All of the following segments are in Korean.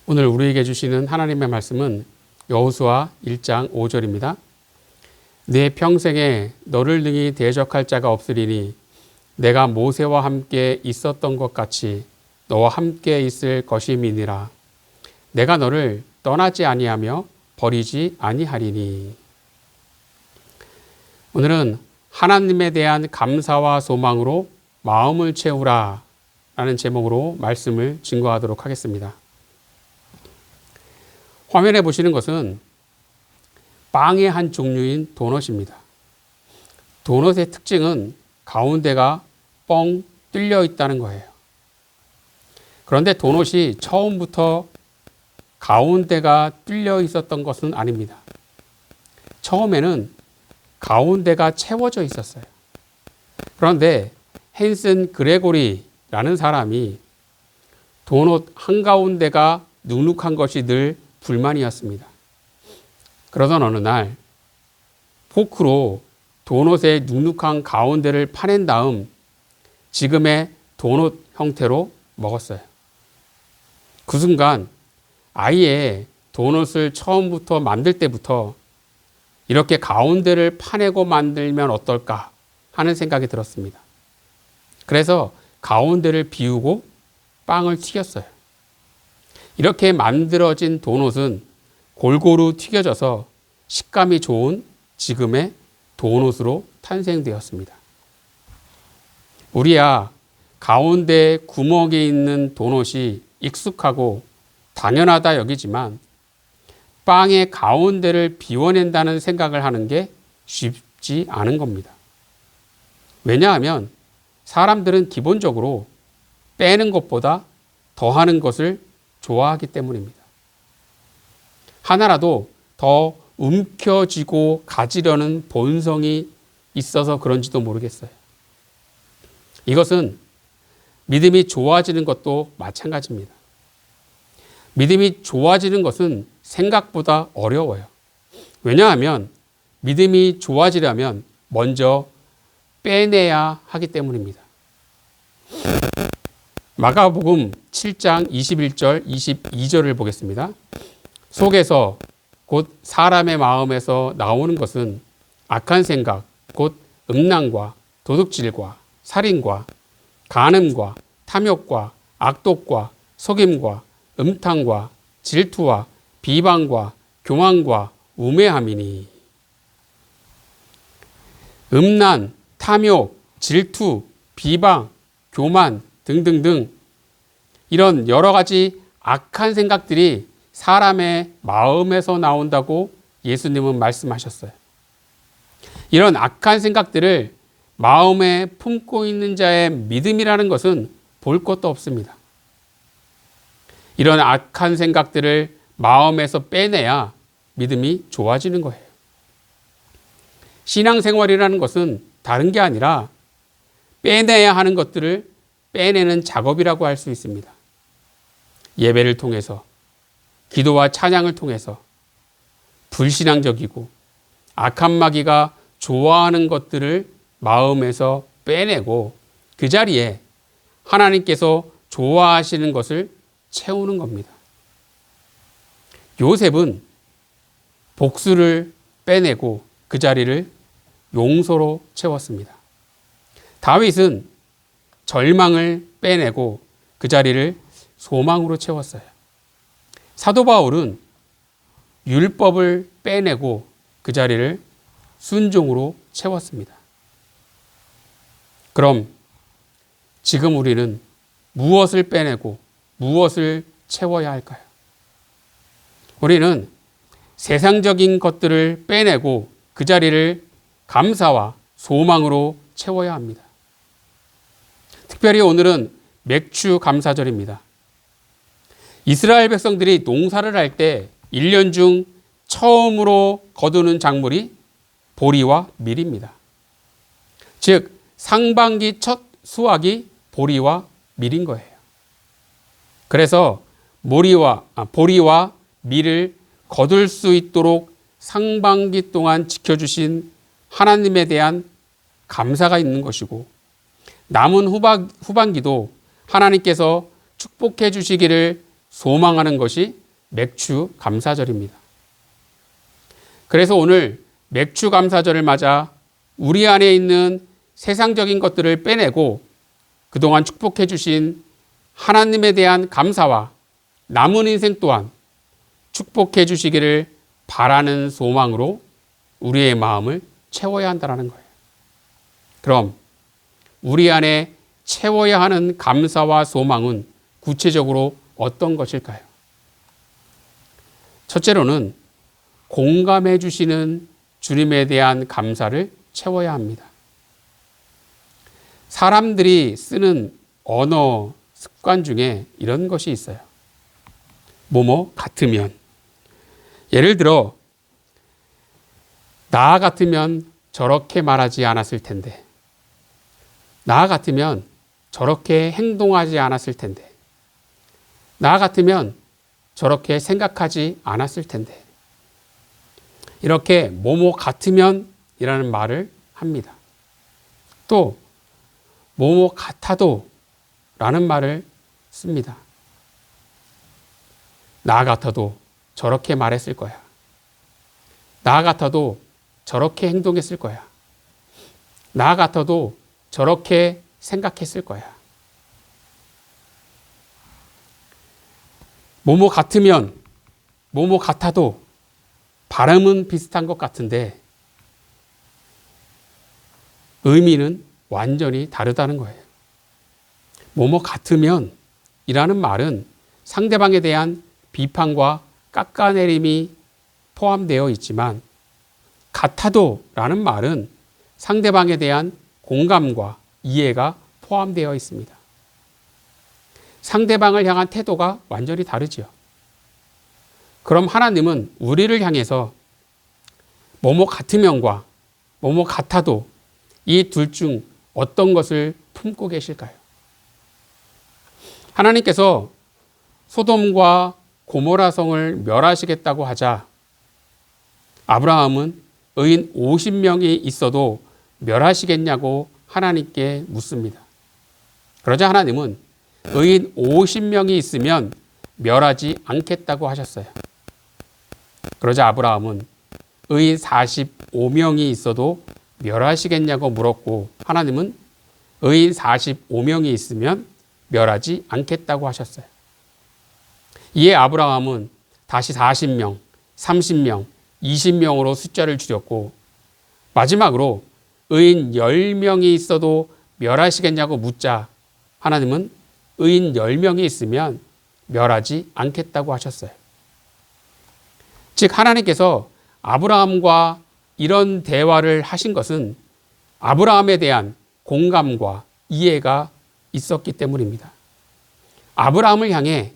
오늘 우리에게 주시는 하나님의 말씀은 여호수아 1장 5절입니다. 내 평생에 너를 능히 대적할 자가 없으리니 내가 모세와 함께 있었던 것 같이 너와 함께 있을 것임이니라. 내가 너를 떠나지 아니하며 버리지 아니하리니. 오늘은 하나님에 대한 감사와 소망으로 마음을 채우라 라는 제목으로 말씀을 증거하도록 하겠습니다. 화면에 보시는 것은 빵의 한 종류인 도넛입니다. 도넛의 특징은 가운데가 뻥 뚫려 있다는 거예요. 그런데 도넛이 처음부터 가운데가 뚫려 있었던 것은 아닙니다. 처음에는 가운데가 채워져 있었어요. 그런데 헨슨 그레고리라는 사람이 도넛 한가운데가 눅눅한 것이 늘 불만이었습니다. 그러던 어느 날 포크로 도넛의 눅눅한 가운데를 파낸 다음 지금의 도넛 형태로 먹었어요. 그 순간 아예 도넛을 처음부터 만들 때부터 이렇게 가운데를 파내고 만들면 어떨까 하는 생각이 들었습니다. 그래서 가운데를 비우고 빵을 튀겼어요. 이렇게 만들어진 도넛은 골고루 튀겨져서 식감이 좋은 지금의 도넛으로 탄생되었습니다. 우리야 가운데 구멍이 있는 도넛이 익숙하고 당연하다 여기지만 빵의 가운데를 비워낸다는 생각을 하는 게 쉽지 않은 겁니다. 왜냐하면 사람들은 기본적으로 빼는 것보다 더하는 것을 좋아하기 때문입니다. 하나라도 더 움켜쥐고 가지려는 본성이 있어서 그런지도 모르겠어요. 이것은 믿음이 좋아지는 것도 마찬가지입니다. 믿음이 좋아지는 것은 생각보다 어려워요. 왜냐하면 믿음이 좋아지려면 먼저 빼내야 하기 때문입니다. 마가복음 7장 21절 22절을 보겠습니다. 속에서 곧 사람의 마음에서 나오는 것은 악한 생각, 곧 음란과 도둑질과 살인과 간음과 탐욕과 악독과 속임과 음탕과 질투와 비방과 교만과 우매함이니. 음란, 탐욕, 질투, 비방, 교만 등등등 이런 여러 가지 악한 생각들이 사람의 마음에서 나온다고 예수님은 말씀하셨어요. 이런 악한 생각들을 마음에 품고 있는 자의 믿음이라는 것은 볼 것도 없습니다. 이런 악한 생각들을 마음에서 빼내야 믿음이 좋아지는 거예요. 신앙생활이라는 것은 다른 게 아니라 빼내야 하는 것들을 빼내는 작업이라고 할 수 있습니다. 예배를 통해서, 기도와 찬양을 통해서 불신앙적이고 악한 마귀가 좋아하는 것들을 마음에서 빼내고 그 자리에 하나님께서 좋아하시는 것을 채우는 겁니다. 요셉은 복수를 빼내고 그 자리를 용서로 채웠습니다. 다윗은 절망을 빼내고 그 자리를 소망으로 채웠어요. 사도 바울은 율법을 빼내고 그 자리를 순종으로 채웠습니다. 그럼 지금 우리는 무엇을 빼내고 무엇을 채워야 할까요? 우리는 세상적인 것들을 빼내고 그 자리를 감사와 소망으로 채워야 합니다. 특별히 오늘은 맥주 감사절입니다. 이스라엘 백성들이 농사를 할 때 1년 중 처음으로 거두는 작물이 보리와 밀입니다. 즉 상반기 첫 수확이 보리와 밀인 거예요. 그래서 보리와 밀을 거둘 수 있도록 상반기 동안 지켜주신 하나님에 대한 감사가 있는 것이고, 남은 후반기도 하나님께서 축복해 주시기를 소망하는 것이 맥주 감사절입니다. 그래서 오늘 맥주 감사절을 맞아 우리 안에 있는 세상적인 것들을 빼내고 그동안 축복해 주신 하나님에 대한 감사와 남은 인생 또한 축복해 주시기를 바라는 소망으로 우리의 마음을 채워야 한다는 거예요. 그럼 우리 안에 채워야 하는 감사와 소망은 구체적으로 어떤 것일까요? 첫째로는 공감해 주시는 주님에 대한 감사를 채워야 합니다. 사람들이 쓰는 언어 습관 중에 이런 것이 있어요. 뭐뭐 같으면. 예를 들어 나 같으면 저렇게 말하지 않았을 텐데, 나 같으면 저렇게 행동하지 않았을 텐데, 나 같으면 저렇게 생각하지 않았을 텐데, 이렇게 뭐뭐 같으면 이라는 말을 합니다. 또 뭐뭐 같아도 라는 말을 씁니다. 나 같아도 저렇게 말했을 거야. 나 같아도 저렇게 행동했을 거야. 나 같아도 저렇게 생각했을 거야. 뭐뭐 같으면, 뭐뭐 같아도 발음은 비슷한 것 같은데 의미는 완전히 다르다는 거예요. 뭐뭐 같으면 이라는 말은 상대방에 대한 비판과 깎아내림이 포함되어 있지만, 같아도 라는 말은 상대방에 대한 공감과 이해가 포함되어 있습니다. 상대방을 향한 태도가 완전히 다르지요. 그럼 하나님은 우리를 향해서 뭐뭐 같으면과 뭐뭐 같아도 이 둘 중 어떤 것을 품고 계실까요? 하나님께서 소돔과 고모라 성을 멸하시겠다고 하자 아브라함은 의인 50명이 있어도 멸하시겠냐고 하나님께 묻습니다. 그러자 하나님은 의인 50명이 있으면 멸하지 않겠다고 하셨어요. 그러자 아브라함은 의인 45명이 있어도 멸하시겠냐고 물었고 하나님은 의인 45명이 있으면 멸하지 않겠다고 하셨어요. 이에 아브라함은 다시 40명, 30명, 20명으로 숫자를 줄였고 마지막으로 의인 10명이 있어도 멸하시겠냐고 묻자 하나님은 의인 10명이 있으면 멸하지 않겠다고 하셨어요. 즉 하나님께서 아브라함과 이런 대화를 하신 것은 아브라함에 대한 공감과 이해가 있었기 때문입니다. 아브라함을 향해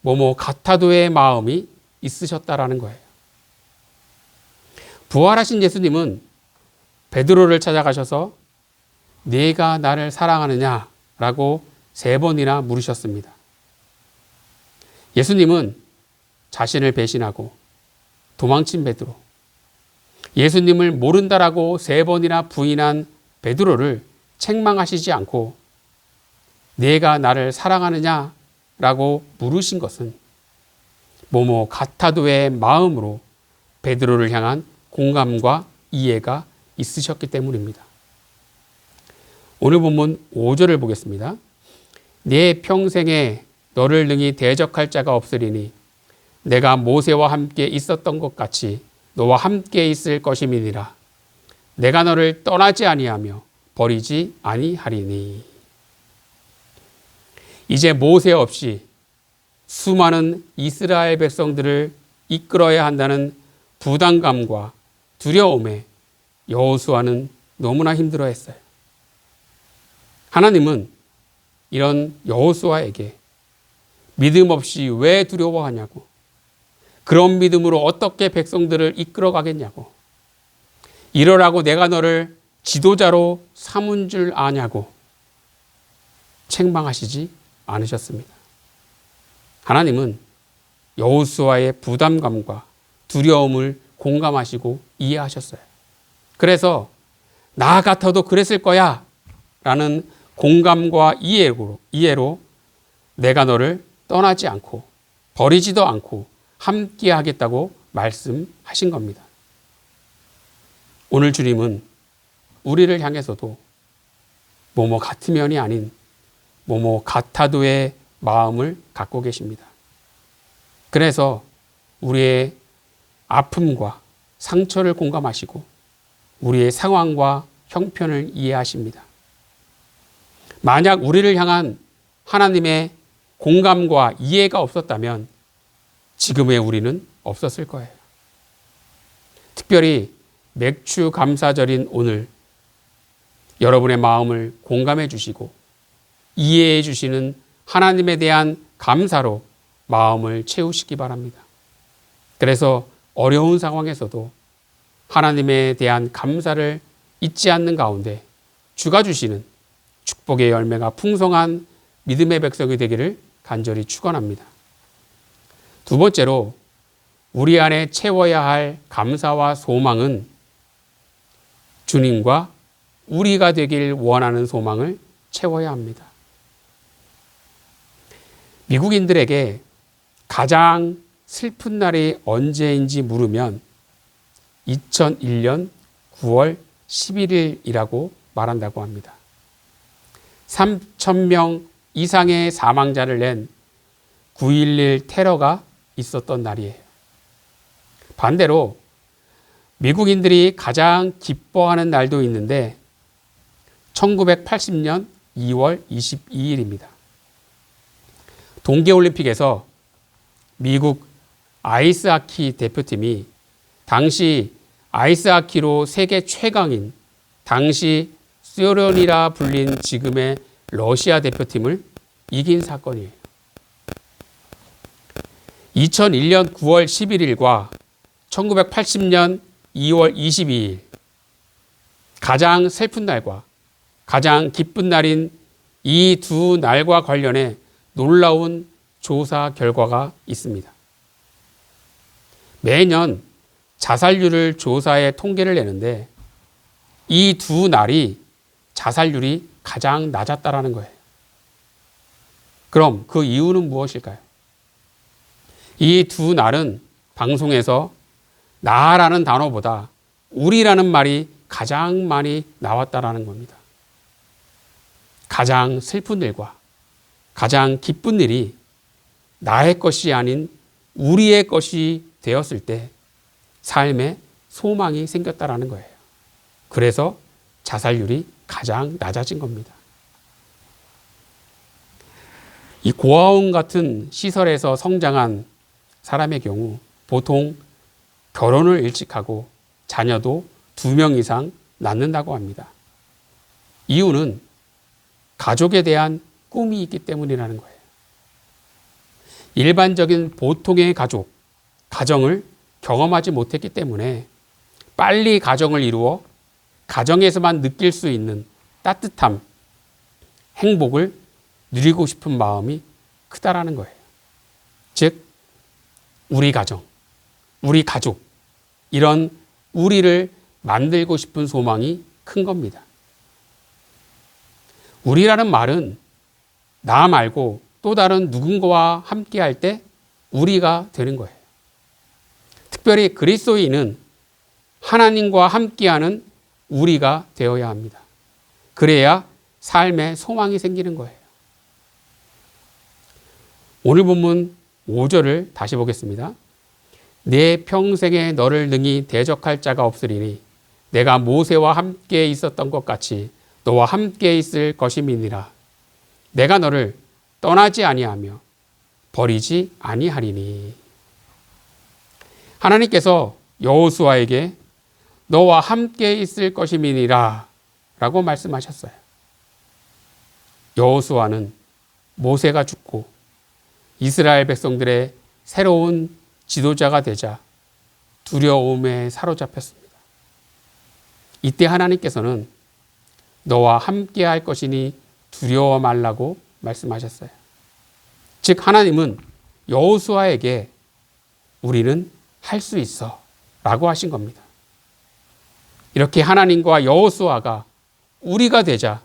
뭐뭐 같아도의 마음이 있으셨다라는 거예요. 부활하신 예수님은 베드로를 찾아가셔서 네가 나를 사랑하느냐라고 3번이나 물으셨습니다. 예수님은 자신을 배신하고 도망친 베드로, 예수님을 모른다라고 3번이나 부인한 베드로를 책망하시지 않고 네가 나를 사랑하느냐라고 물으신 것은 뭐뭐 같아도의 마음으로 베드로를 향한 공감과 이해가 있으셨기 때문입니다. 오늘 본문 5절을 보겠습니다. 내 평생에 너를 능히 대적할 자가 없으리니 내가 모세와 함께 있었던 것 같이 너와 함께 있을 것임이니라. 내가 너를 떠나지 아니하며 버리지 아니하리니. 이제 모세 없이 수많은 이스라엘 백성들을 이끌어야 한다는 부담감과 두려움에 여호수아는 너무나 힘들어했어요. 하나님은 이런 여호수아에게 믿음 없이 왜 두려워하냐고, 그런 믿음으로 어떻게 백성들을 이끌어 가겠냐고, 이러라고 내가 너를 지도자로 삼은 줄 아냐고 책망하시지 않으셨습니다. 하나님은 여호수아의 부담감과 두려움을 공감하시고 이해하셨어요. 그래서 나 같아도 그랬을 거야 라는 공감과 이해로 내가 너를 떠나지 않고 버리지도 않고 함께 하겠다고 말씀하신 겁니다. 오늘 주님은 우리를 향해서도 뭐뭐 같으면이 아닌 뭐뭐 같아도의 마음을 갖고 계십니다. 그래서 우리의 아픔과 상처를 공감하시고 우리의 상황과 형편을 이해하십니다. 만약 우리를 향한 하나님의 공감과 이해가 없었다면 지금의 우리는 없었을 거예요. 특별히 맥주 감사절인 오늘 여러분의 마음을 공감해 주시고 이해해 주시는 하나님에 대한 감사로 마음을 채우시기 바랍니다. 그래서 어려운 상황에서도 하나님에 대한 감사를 잊지 않는 가운데 주가 주시는 축복의 열매가 풍성한 믿음의 백성이 되기를 간절히 축원합니다. 두 번째로 우리 안에 채워야 할 감사와 소망은 주님과 우리가 되길 원하는 소망을 채워야 합니다. 미국인들에게 가장 슬픈 날이 언제인지 물으면 2001년 9월 11일이라고 말한다고 합니다. 3,000명 이상의 사망자를 낸 9.11 테러가 있었던 날이에요. 반대로 미국인들이 가장 기뻐하는 날도 있는데 1980년 2월 22일입니다. 동계올림픽에서 미국 아이스하키 대표팀이 당시 아이스하키로 세계 최강인 당시 소련이라 불린 지금의 러시아 대표팀을 이긴 사건이에요. 2001년 9월 11일과 1980년 2월 22일 가장 슬픈 날과 가장 기쁜 날인 이 두 날과 관련해 놀라운 조사 결과가 있습니다. 매년 자살률을 조사해 통계를 내는데 이 두 날이 자살률이 가장 낮았다라는 거예요. 그럼 그 이유는 무엇일까요? 이 두 날은 방송에서 나라는 단어보다 우리라는 말이 가장 많이 나왔다라는 겁니다. 가장 슬픈 일과 가장 기쁜 일이 나의 것이 아닌 우리의 것이 되었을 때 삶에 소망이 생겼다라는 거예요. 그래서 자살률이 가장 낮아진 겁니다. 이 고아원 같은 시설에서 성장한 사람의 경우 보통 결혼을 일찍 하고 자녀도 2명 이상 낳는다고 합니다. 이유는 가족에 대한 꿈이 있기 때문이라는 거예요. 일반적인 보통의 가정을 경험하지 못했기 때문에 빨리 가정을 이루어 가정에서만 느낄 수 있는 따뜻함, 행복을 누리고 싶은 마음이 크다라는 거예요. 즉, 우리 가정, 우리 가족, 이런 우리를 만들고 싶은 소망이 큰 겁니다. 우리라는 말은 나 말고 또 다른 누군가와 함께 할 때 우리가 되는 거예요. 특별히 그리스도인은 하나님과 함께하는 우리가 되어야 합니다. 그래야 삶에 소망이 생기는 거예요. 오늘 본문 5절을 다시 보겠습니다. 내 평생에 너를 능히 대적할 자가 없으리니 내가 모세와 함께 있었던 것 같이 너와 함께 있을 것임이니라. 내가 너를 떠나지 아니하며 버리지 아니하리니. 하나님께서 여호수아에게 너와 함께 있을 것임이니라 라고 말씀하셨어요. 여호수아는 모세가 죽고 이스라엘 백성들의 새로운 지도자가 되자 두려움에 사로잡혔습니다. 이때 하나님께서는 너와 함께 할 것이니 두려워 말라고 말씀하셨어요. 즉 하나님은 여호수아에게 우리는 할 수 있어 라고 하신 겁니다. 이렇게 하나님과 여호수아가 우리가 되자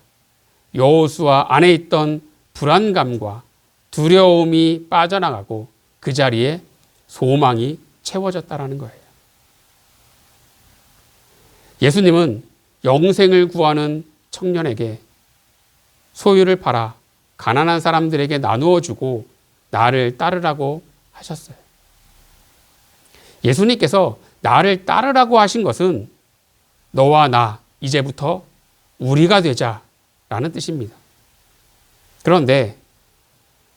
여호수아 안에 있던 불안감과 두려움이 빠져나가고 그 자리에 소망이 채워졌다라는 거예요. 예수님은 영생을 구하는 청년에게 소유를 팔아 가난한 사람들에게 나누어 주고 나를 따르라고 하셨어요. 예수님께서 나를 따르라고 하신 것은 너와 나 이제부터 우리가 되자라는 뜻입니다. 그런데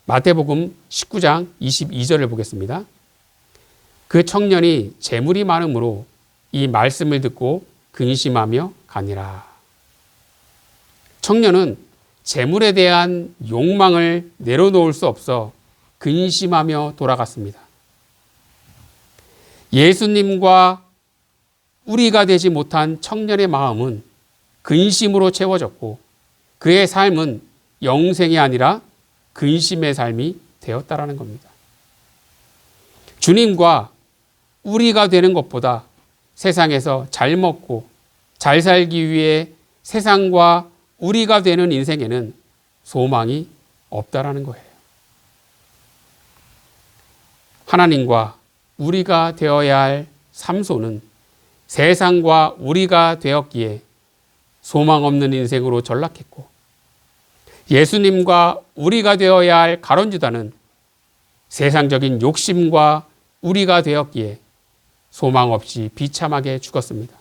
마태복음 19장 22절을 보겠습니다. 그 청년이 재물이 많음으로 이 말씀을 듣고 근심하며 가니라. 청년은 재물에 대한 욕망을 내려놓을 수 없어 근심하며 돌아갔습니다. 예수님과 우리가 되지 못한 청년의 마음은 근심으로 채워졌고 그의 삶은 영생이 아니라 근심의 삶이 되었다라는 겁니다. 주님과 우리가 되는 것보다 세상에서 잘 먹고 잘 살기 위해 세상과 우리가 되는 인생에는 소망이 없다라는 거예요. 하나님과 우리가 되어야 할 삼손은 세상과 우리가 되었기에 소망 없는 인생으로 전락했고, 예수님과 우리가 되어야 할 가룟유다는 세상적인 욕심과 우리가 되었기에 소망 없이 비참하게 죽었습니다.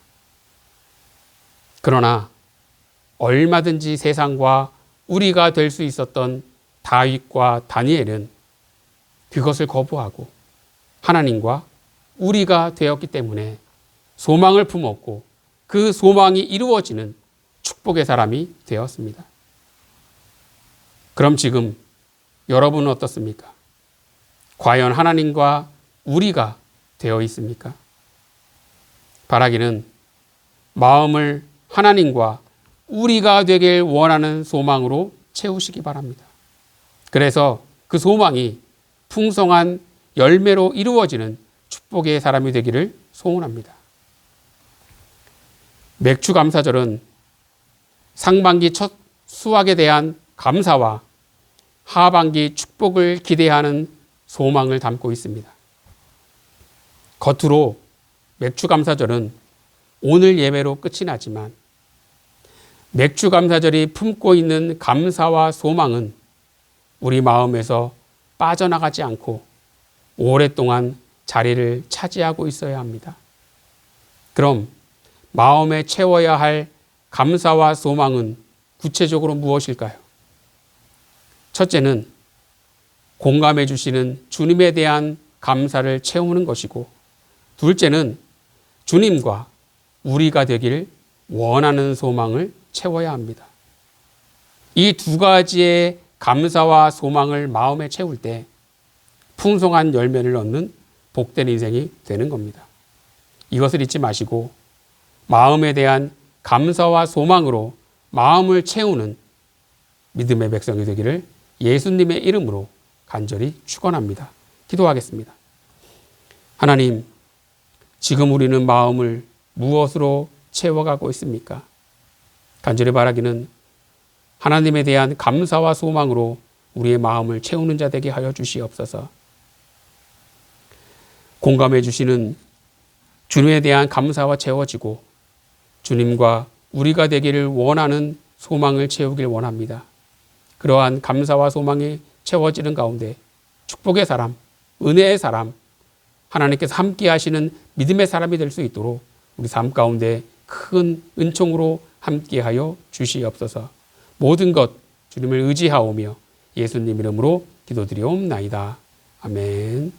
그러나 얼마든지 세상과 우리가 될 수 있었던 다윗과 다니엘은 그것을 거부하고 하나님과 우리가 되었기 때문에 소망을 품었고 그 소망이 이루어지는 축복의 사람이 되었습니다. 그럼 지금 여러분은 어떻습니까? 과연 하나님과 우리가 되어 있습니까? 바라기는 마음을 하나님과 우리가 되길 원하는 소망으로 채우시기 바랍니다. 그래서 그 소망이 풍성한 열매로 이루어지는 축복의 사람이 되기를 소원합니다. 맥주감사절은 상반기 첫 수확에 대한 감사와 하반기 축복을 기대하는 소망을 담고 있습니다. 겉으로 맥주감사절은 오늘 예배로 끝이 나지만 맥주감사절이 품고 있는 감사와 소망은 우리 마음에서 빠져나가지 않고 오랫동안 자리를 차지하고 있어야 합니다. 그럼 마음에 채워야 할 감사와 소망은 구체적으로 무엇일까요? 첫째는 공감해 주시는 주님에 대한 감사를 채우는 것이고, 둘째는 주님과 우리가 되기를 원하는 소망을 채워야 합니다. 이 두 가지의 감사와 소망을 마음에 채울 때 풍성한 열매를 얻는 복된 인생이 되는 겁니다. 이것을 잊지 마시고 마음에 대한 감사와 소망으로 마음을 채우는 믿음의 백성이 되기를 예수님의 이름으로 간절히 축원합니다. 기도하겠습니다. 하나님, 지금 우리는 마음을 무엇으로 채워가고 있습니까? 간절히 바라기는 하나님에 대한 감사와 소망으로 우리의 마음을 채우는 자 되게 하여 주시옵소서. 공감해 주시는 주님에 대한 감사와 채워지고 주님과 우리가 되기를 원하는 소망을 채우길 원합니다. 그러한 감사와 소망이 채워지는 가운데 축복의 사람, 은혜의 사람, 하나님께서 함께 하시는 믿음의 사람이 될 수 있도록 우리 삶 가운데 큰 은총으로 함께하여 주시옵소서. 모든 것 주님을 의지하오며 예수님 이름으로 기도드리옵나이다. 아멘.